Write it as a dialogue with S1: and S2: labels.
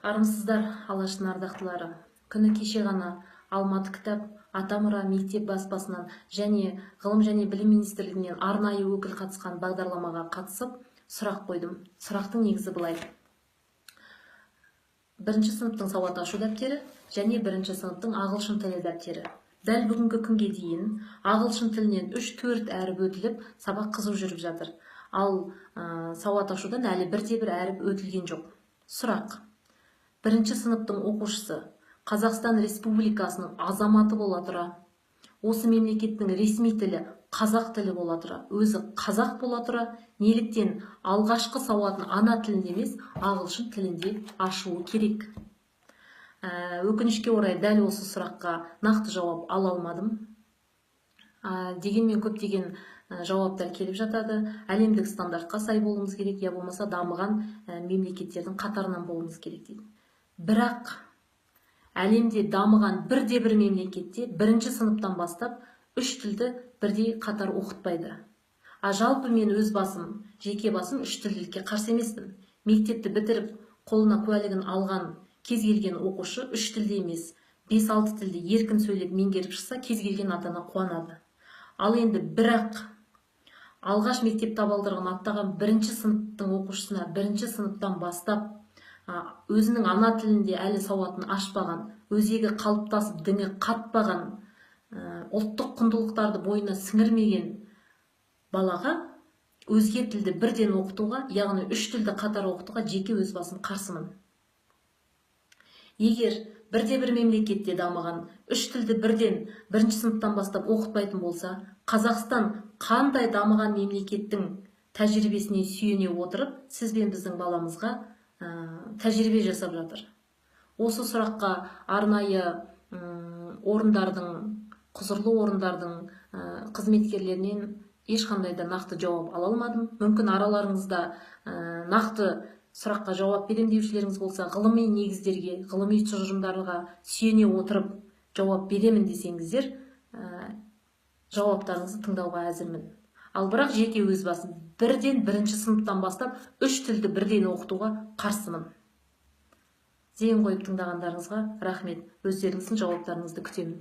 S1: Армысыздар, Алаштың ардақтылары. Күні кеше ғана Алматы кітап Атамұра мектеп баспасынан және Ғылым және Білім Министрлігінен арнайы өкіл қатысқан бағдарламаға қатысып, сұрақ қойдым. Сұрақтың негізі былай. Бірінші сыныптың сауат ашу дәптері және бірінші сыныптың ағылшын тілі дәптері. Дәл бүгінгі күнге дейін ағылшын тілінен 3-4 әріп өтіліп, сабақ қызу жүріп жатыр. Ал сауат ашудан әлі бірде-бір әріп өтілген жоқ. Сұрақ. Бірінші сыныптың оқушысы Қазақстан Республикасының азаматы бола тұра, осы мемлекеттің ресми тілі қазақ тілі бола тұра, өзі қазақ бола тұра, неліктен алғашқы сауатын ана тілінде емес, ағылшын тілінде ашуы керек? Өкінішке орай дәл осы сұраққа нақты жауап ала алмадым. Дегенмен көптеген жауаптар келіп жатады. Әлемдік стандартқа сай болуымыз керек, я болмаса дамыған мемлекеттердің қатарынан болуымыз керек дейді. Бірақ әлемде дамыған бірде-бір мемлекетте бірінші сыныптан бастап 3 тілді бірдей қатар оқытпайды. Жалпы мен өз басым, жеке басым 3 тілділікке қарсы емеспін. Мектепті бітіріп, қолына куәлігін алған кез келген оқушы 3 тілде емес, 5-6 тілде еркін сөйлеп меңгеріп шықса, кез келген ата-ана қуанады. Ал енді бірақ алғаш мектеп табалдырығын аттаған бірінші сыныптың оқушысына бірінші сыныптан бастап өзінің ана тілінде әлі сауатын ашпаған, өзегі қалыптасып діңі қатпаған, ұлттық құндылықтарды бойына сіңірмеген балаға өзге тілді бірден оқытуға, яғни 3 тілді қатар оқытуға жеке өз басым қарсымын. Егер бірде-бір мемлекетте дамыған 3 тілді бірден бірінші сыныптан бастап оқытпайтын болса, Қазақстан қандай дамыған мемлекеттің тәжірибесіне сүйене отырып, сіз бен біздің баламызға тәжірибе жасап жатыр. Осы сұраққа арнайы орындардың, құзырлы орындардың қызметкерлерінен ешқандай да нақты жауап ала алмадым. Мүмкін араларыңызда нақты сұраққа жауап берем деушілеріңіз болса, ғылыми негіздерге, ғылыми тұжырымдарға сүйене отырып жауап беремін десеңіздер, жауаптарыңызды тыңдауға әзірмін. Ал бірақ жеке өз басым бірден бірінші сыныптан бастап 3 тілді бірден оқытуға қарсымын. Зейін қойып тыңдағандарыңызға рахмет. Өздеріңіздің жауаптарыңызды күтемін.